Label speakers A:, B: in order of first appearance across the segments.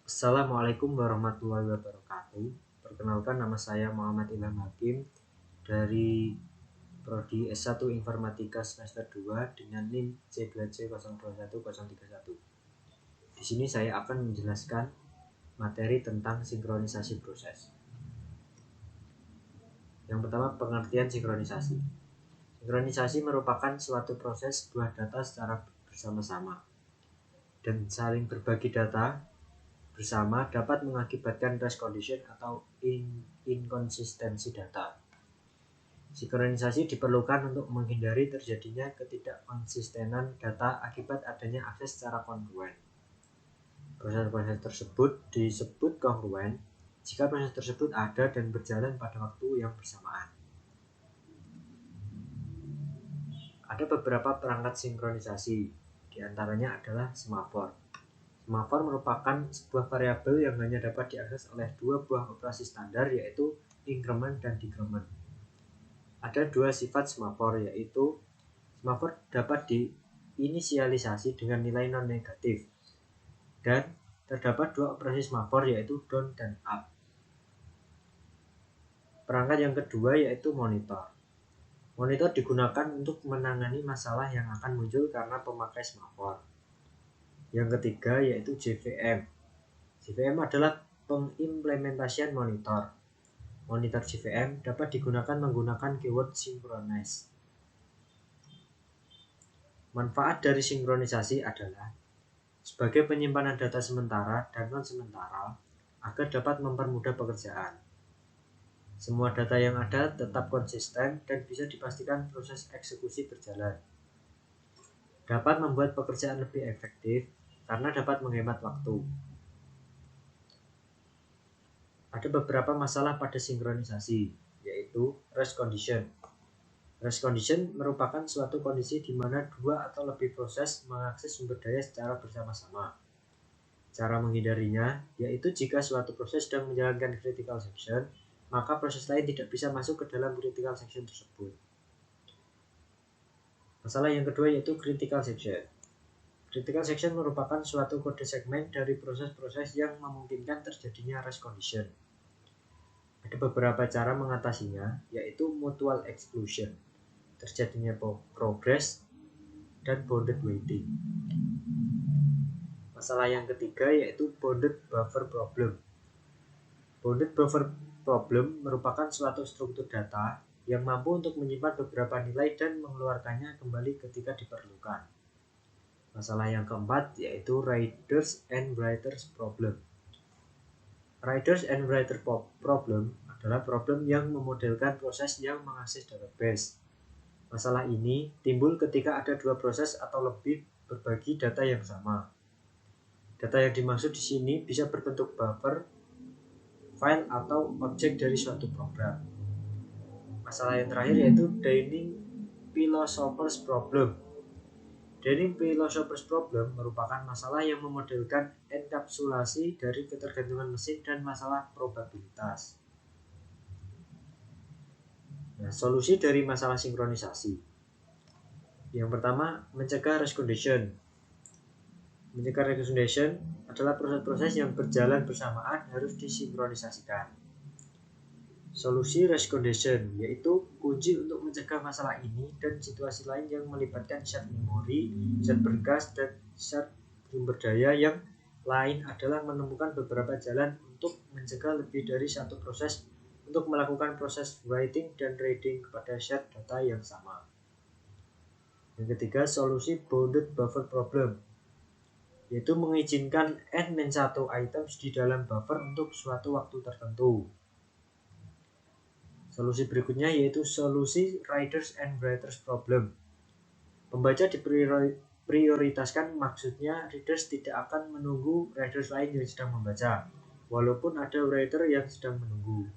A: Assalamualaikum warahmatullahi wabarakatuh. Perkenalkan, nama saya Muhammad Ilham Hakim dari Prodi S1 Informatika semester 2 dengan NIM C2C021031. Di sini saya akan menjelaskan materi tentang sinkronisasi proses. Yang pertama, pengertian sinkronisasi. Sinkronisasi merupakan suatu proses sebuah data secara bersama-sama dan saling berbagi data bersama dapat mengakibatkan race condition atau inkonsistensi data. Sinkronisasi diperlukan untuk menghindari terjadinya ketidakkonsistenan data akibat adanya akses secara kongruen. Proses-proses tersebut disebut kongruen jika proses tersebut ada dan berjalan pada waktu yang bersamaan. Ada beberapa perangkat sinkronisasi, diantaranya adalah semafor. Semafor merupakan sebuah variabel yang hanya dapat diakses oleh dua buah operasi standar, yaitu increment dan decrement. Ada dua sifat semafor, yaitu semafor dapat diinisialisasi dengan nilai non-negatif, dan terdapat dua operasi semafor, yaitu down dan up. Perangkat yang kedua yaitu monitor. Monitor digunakan untuk menangani masalah yang akan muncul karena pemakai semafor. Yang ketiga yaitu JVM. JVM adalah pengimplementasian monitor. Monitor JVM dapat digunakan menggunakan keyword synchronize. Manfaat dari sinkronisasi adalah sebagai penyimpanan data sementara dan non-sementara agar dapat mempermudah pekerjaan. Semua data yang ada tetap konsisten dan bisa dipastikan proses eksekusi berjalan. Dapat membuat pekerjaan lebih efektif karena dapat menghemat waktu. Ada beberapa masalah pada sinkronisasi, yaitu race condition. Race condition merupakan suatu kondisi di mana dua atau lebih proses mengakses sumber daya secara bersama-sama. Cara menghindarinya yaitu jika suatu proses sedang menjalankan critical section, maka proses lain tidak bisa masuk ke dalam critical section tersebut. Masalah yang kedua yaitu critical section. Critical section merupakan suatu kode segmen dari proses-proses yang memungkinkan terjadinya race condition. Ada beberapa cara mengatasinya, yaitu mutual exclusion, terjadinya progress, dan bounded waiting. Masalah yang ketiga yaitu bounded buffer problem. Bounded buffer problem merupakan suatu struktur data yang mampu untuk menyimpan beberapa nilai dan mengeluarkannya kembali ketika diperlukan. Masalah yang keempat yaitu readers and writers problem. Readers and writer problem adalah problem yang memodelkan proses yang mengakses database. Masalah ini timbul ketika ada dua proses atau lebih berbagi data yang sama. Data yang dimaksud di sini bisa berbentuk buffer, file, atau objek dari suatu program. Masalah yang terakhir yaitu Dining Philosopher's Problem. Dining Philosopher's Problem merupakan masalah yang memodelkan enkapsulasi dari ketergantungan mesin dan masalah probabilitas. Nah, solusi dari masalah sinkronisasi. Yang pertama, mencegah race condition. Mencegah race condition adalah proses-proses yang berjalan bersamaan harus disinkronisasikan. Solusi race condition yaitu kunci untuk mencegah masalah ini dan situasi lain yang melibatkan shared memori, shared berkas, dan shared sumber daya yang lain adalah menemukan beberapa jalan untuk mencegah lebih dari satu proses untuk melakukan proses writing dan reading kepada shared data yang sama. Yang ketiga, solusi bounded buffer problem, yaitu mengizinkan n-1 items di dalam buffer untuk suatu waktu tertentu. Solusi berikutnya yaitu solusi readers and writers problem. Pembaca diprioritaskan, maksudnya readers tidak akan menunggu readers lain yang sedang membaca, walaupun ada writer yang sedang menunggu.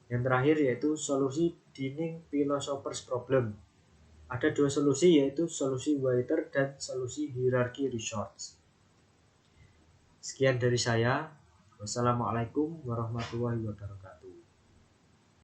A: Yang terakhir yaitu solusi Dining Philosopher's problem. Ada dua solusi yaitu solusi waiter dan solusi hierarchy resource. Sekian dari saya. Wassalamualaikum warahmatullahi wabarakatuh.